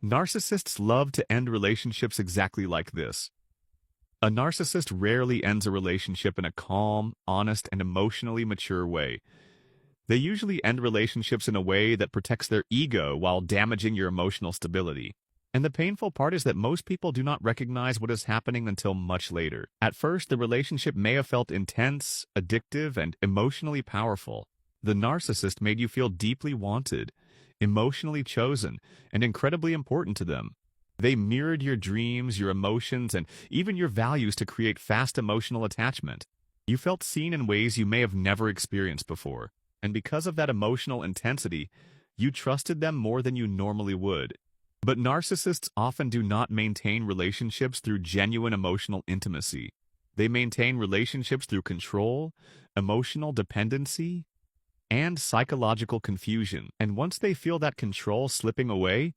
Narcissists love to end relationships exactly like this. A narcissist rarely ends a relationship in a calm, honest, and emotionally mature way. They usually end relationships in a way that protects their ego while damaging your emotional stability. And the painful part is that most people do not recognize what is happening until much later. At first, the relationship may have felt intense, addictive, and emotionally powerful. The narcissist made you feel deeply wanted, emotionally chosen, and incredibly important to them. They mirrored your dreams, your emotions, and even your values to create fast emotional attachment. You felt seen in ways you may have never experienced before. And because of that emotional intensity, you trusted them more than you normally would. But narcissists often do not maintain relationships through genuine emotional intimacy. They maintain relationships through control, emotional dependency, and psychological confusion. And once they feel that control slipping away,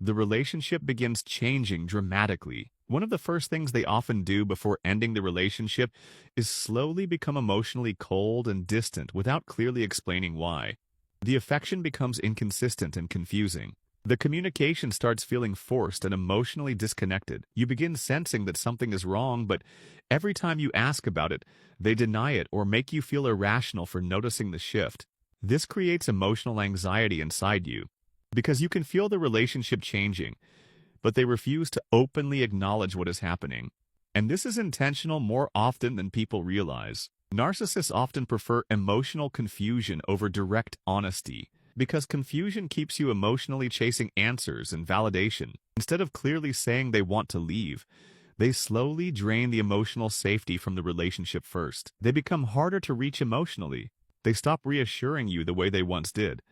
the relationship begins changing dramatically. One of the first things they often do before ending the relationship is slowly become emotionally cold and distant without clearly explaining why. The affection becomes inconsistent and confusing. The communication starts feeling forced and emotionally disconnected. You begin sensing that something is wrong, but every time you ask about it, they deny it or make you feel irrational for noticing the shift. This creates emotional anxiety inside you, because you can feel the relationship changing, but they refuse to openly acknowledge what is happening. And this is intentional more often than people realize. Narcissists often prefer emotional confusion over direct honesty, because confusion keeps you emotionally chasing answers and validation. Instead of clearly saying they want to leave, they slowly drain the emotional safety from the relationship first. They become harder to reach emotionally. They stop reassuring you the way they once did.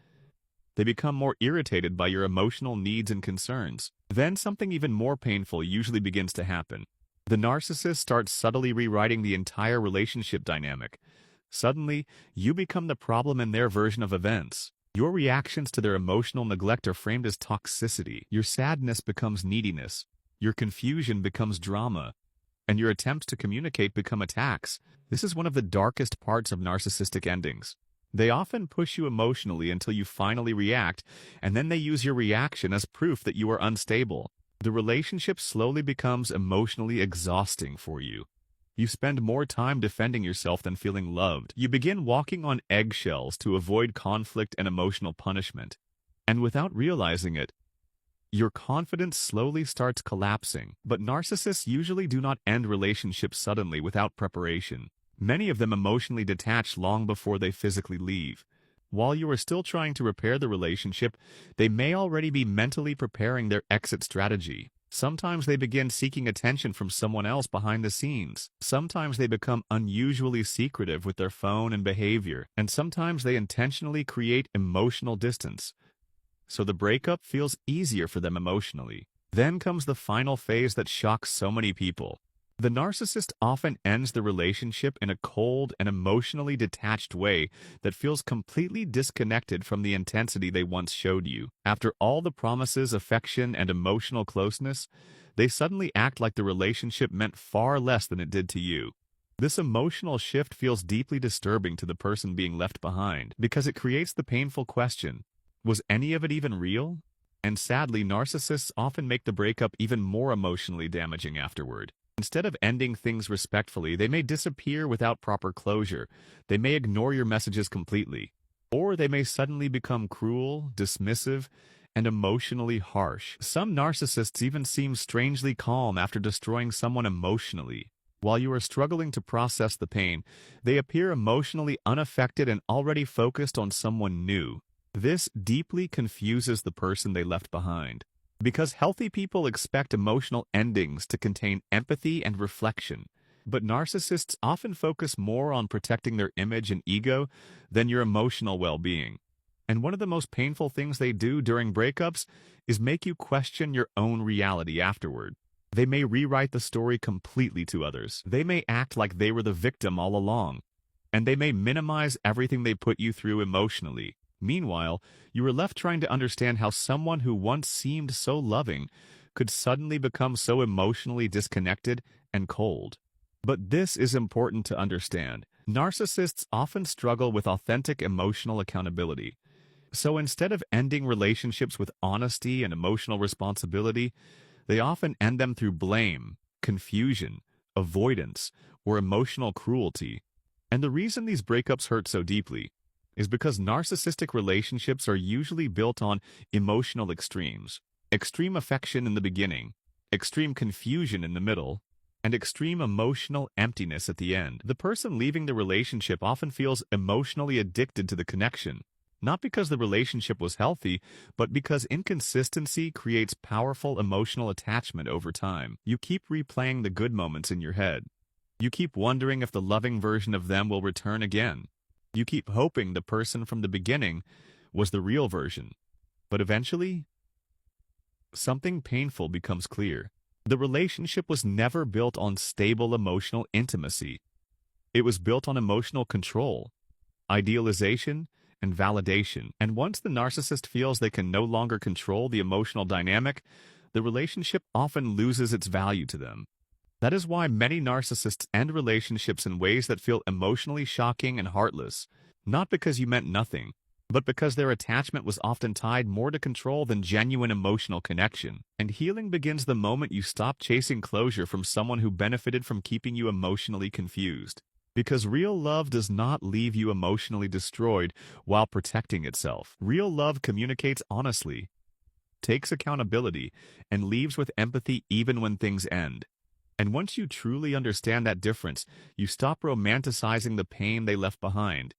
They become more irritated by your emotional needs and concerns. Then something even more painful usually begins to happen. The narcissist starts subtly rewriting the entire relationship dynamic. Suddenly, you become the problem in their version of events. Your reactions to their emotional neglect are framed as toxicity. Your sadness becomes neediness. Your confusion becomes drama. And your attempts to communicate become attacks. This is one of the darkest parts of narcissistic endings. They often push you emotionally until you finally react, and then they use your reaction as proof that you are unstable. The relationship slowly becomes emotionally exhausting for you. You spend more time defending yourself than feeling loved. You begin walking on eggshells to avoid conflict and emotional punishment. And without realizing it, your confidence slowly starts collapsing. But narcissists usually do not end relationships suddenly without preparation. Many of them emotionally detach long before they physically leave. While you are still trying to repair the relationship, they may already be mentally preparing their exit strategy. Sometimes they begin seeking attention from someone else behind the scenes. Sometimes they become unusually secretive with their phone and behavior. And sometimes they intentionally create emotional distance, so the breakup feels easier for them emotionally. Then comes the final phase that shocks so many people. The narcissist often ends the relationship in a cold and emotionally detached way that feels completely disconnected from the intensity they once showed you. After all the promises, affection, and emotional closeness, they suddenly act like the relationship meant far less than it did to you. This emotional shift feels deeply disturbing to the person being left behind, because it creates the painful question, was any of it even real? And sadly, narcissists often make the breakup even more emotionally damaging afterward. Instead of ending things respectfully, they may disappear without proper closure. They may ignore your messages completely. Or they may suddenly become cruel, dismissive, and emotionally harsh. Some narcissists even seem strangely calm after destroying someone emotionally. While you are struggling to process the pain, they appear emotionally unaffected and already focused on someone new. This deeply confuses the person they left behind, because healthy people expect emotional endings to contain empathy and reflection. But narcissists often focus more on protecting their image and ego than your emotional well-being. And one of the most painful things they do during breakups is make you question your own reality afterward. They may rewrite the story completely to others. They may act like they were the victim all along. And they may minimize everything they put you through emotionally. Meanwhile, you are left trying to understand how someone who once seemed so loving could suddenly become so emotionally disconnected and cold. But this is important to understand. Narcissists often struggle with authentic emotional accountability. So instead of ending relationships with honesty and emotional responsibility, they often end them through blame, confusion, avoidance, or emotional cruelty. And the reason these breakups hurt so deeply is because narcissistic relationships are usually built on emotional extremes. Extreme affection in the beginning, extreme confusion in the middle, and extreme emotional emptiness at the end. The person leaving the relationship often feels emotionally addicted to the connection, not because the relationship was healthy, but because inconsistency creates powerful emotional attachment over time. You keep replaying the good moments in your head. You keep wondering if the loving version of them will return again. You keep hoping the person from the beginning was the real version. But eventually, something painful becomes clear. The relationship was never built on stable emotional intimacy. It was built on emotional control, idealization, and validation. And once the narcissist feels they can no longer control the emotional dynamic, the relationship often loses its value to them. That is why many narcissists end relationships in ways that feel emotionally shocking and heartless, not because you meant nothing, but because their attachment was often tied more to control than genuine emotional connection. And healing begins the moment you stop chasing closure from someone who benefited from keeping you emotionally confused. Because real love does not leave you emotionally destroyed while protecting itself. Real love communicates honestly, takes accountability, and leaves with empathy even when things end. And once you truly understand that difference, you stop romanticizing the pain they left behind.